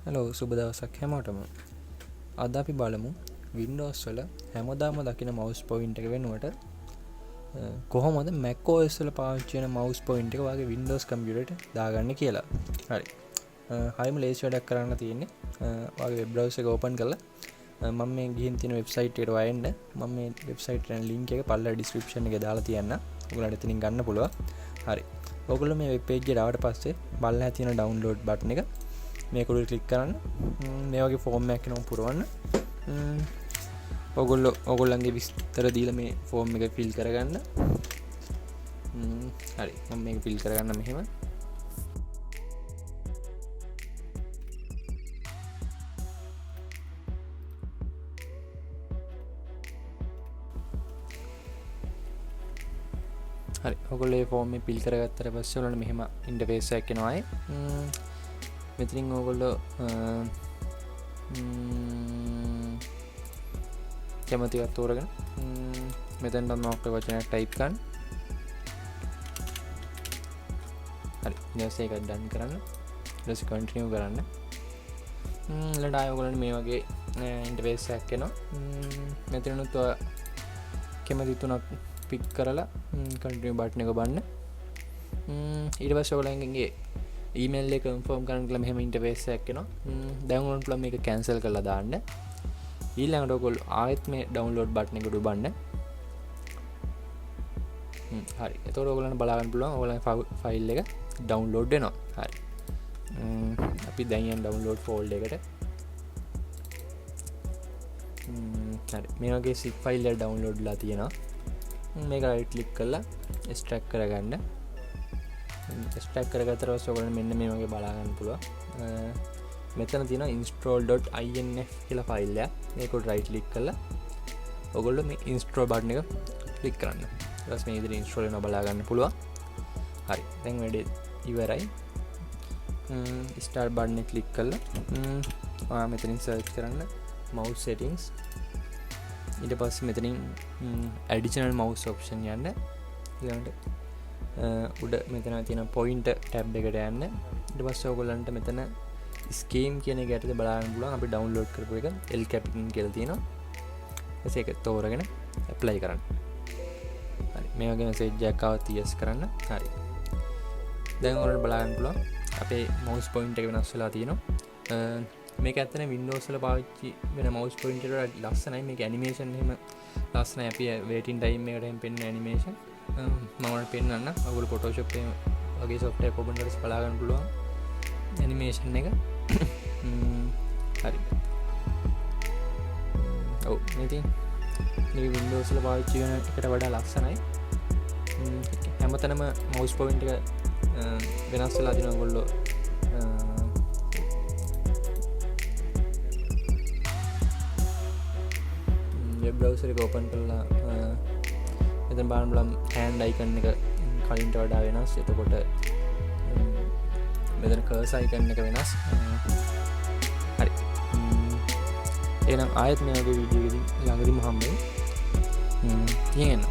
Hello සුබ දවසක් හැමෝටම. අද අපි බලමු Windows වල හැමදාම දකින mouse point එක වෙනුවට කොහොමද Mac OS වල පාවිච්චි වෙන mouse point එක වගේ Windows computer එකට දාගන්නේ කියලා. හරි. හරිම ලේසි වැඩක් කරන්න තියෙන්නේ. ඔයාගේ web browser එක open කරලා මම මේ ගිහින් තියෙන website එකට වයන්න. මම මේ website එකේ link එක පල්ලා description එකේ දාලා තියන්න. ඔයගොල්ලන්ට එතනින් ගන්න පුළුවන්. හරි. ඔයගොල්ලෝ මේ web page එකට ආවට පස්සේ බලලා තියෙන download button එක මේක උඩ ක්ලික් කරන්න. මේ වගේ ෆෝම් එකක් එනවා පුරවන්න. ඔයගොල්ලන්ගේ විස්තර දීලා මේ ෆෝම් එක ෆිල් කරගන්න. හරි මම මේක ෆිල් කරගන්න මෙහෙම. හරි ඔයගොල්ලෝ මේ ෆෝම් එක ෆිල් කරගත්තට පස්සේ ඔයාලට මෙහෙම ඉන්ටර්ෆේස් එකක් එනවා. මෙතනින් ඕගොල්ලෝ කැමති එකක් තෝරගෙන මෙතෙන්ට මොකක්ද වචනයක් ටයිප් කරන්න. හරි ඊට පස්සේ ඒක ඩන් කරන්න. ඊට පස්සේ කන්ටිනියු කරන්න. ඊළඟට ආයෙ ඔයගොල්ලන්ට මේ වගේ ඉන්ටර්ෆේස් එකක් එනවා. මෙතනනුත් කැමති තුනක් පික් කරලා කන්ටිනියු බටන් එක ඔබන්න. ඊට පස්සේ ඔයගොල්ලන්ගේ ඊමේල් එක කන්ෆර්ම් කරන්න කියලා මෙහෙම ඉන්ටර්ෆේස් එකක් එනවා. දැන් ඔයගොල්ලන්ට පුළුවන් මේක කැන්සල් කරලා දාන්න. ඊළඟට ඔයගොල්ලෝ ආයෙත් මේ ඩවුන්ලෝඩ් බටන් එක උඩබන්න. හරි. එතකොට ඔයගොල්ලන්ට බලා ගන්න පුළුවන් ඔයගොල්ලන්ගේ ෆයිල් එක ඩවුන්ලෝඩ් වෙනවා. හරි. අපි දැන් යන ඩවුන්ලෝඩ් ෆෝල්ඩර් එකට. හරි. මේ වගේ zip ෆයිල් එක ඩවුන්ලෝඩ් වෙලා තියෙනවා. මේක රයිට් ක්ලික් කරලා එක්ස්ට්‍රැක්ට් කරගන්න. එක්ස්ට්‍රැක්ට් කරගත්තට පස්සේ ඔයගොල්ලන්ට මෙන්න මේ වගේ බලා ගන්න පුළුවන්. මෙතන තියෙනවා install.inf කියලා ෆයිල් එකක්. මේක උඩ රයිට් ක්ලික් කරලා ඔයගොල්ලෝ මේ install බටන් එක ක්ලික් කරන්න. ඊට පස්සේ මේ විදිහට install වෙනවා බලා ගන්න පුළුවන්. හරි. දැන් වැඩේ ඉවරයි. start බටන් එක ක්ලික් කරලා ඔයා මෙතනින් search කරන්න mouse settings. ඊට පස්සේ මෙතනින් additional mouse option යන්න. ඊළඟට උඩ මෙතන තියෙන pointer tab එකට යන්න. ඊට පස්සේ ඔයගොල්ලන්ට මෙතන scheme කියන එක යටතේ බලන්න පුළුවන් අපි download කරපු එක El Capitan කියලා තියෙනවා. ඊට ඒක තෝරගෙන apply කරන්න. හරි මේ වගේ message එකක් ආවොත් yes කරන්න. හරි. දැන් ඔයාලට බලන්න පුළුවන් අපේ mouse point එක වෙනස් වෙලා තියෙනවා. මේක ඇත්තටම Windows වල පාවිච්චි වෙන mouse pointer වල ලස්සනයි. මේක animation එහෙම ලස්සනයි. අපි waiting time එකට එහෙම පෙන්න animation මම පෙන්නන්න. ඔයගොල්ලෝ Photoshop වගේ software එක open කරලා බලා ගන්න පුළුවන් animation එක. හරි. ඔව් ඉතින් මේ Windows වල පාවිච්චි වෙන එකට වඩා ලස්සනයි. හැමතැනම mouse point එක වෙනස් වෙලා තියෙනවා. ඔයගොල්ලෝ web browser එක open කරලා මෙතන බලන්න බලන්න hand icon එක කලින්ට වඩා වෙනස්. එතකොට මෙතන cursor icon එක වෙනස්. හරි. එහෙනම් ආයෙත් මේ වගේ වීඩියෝ එකකින් ළඟදිම හම්බෙමු. ඉතින් එන්න.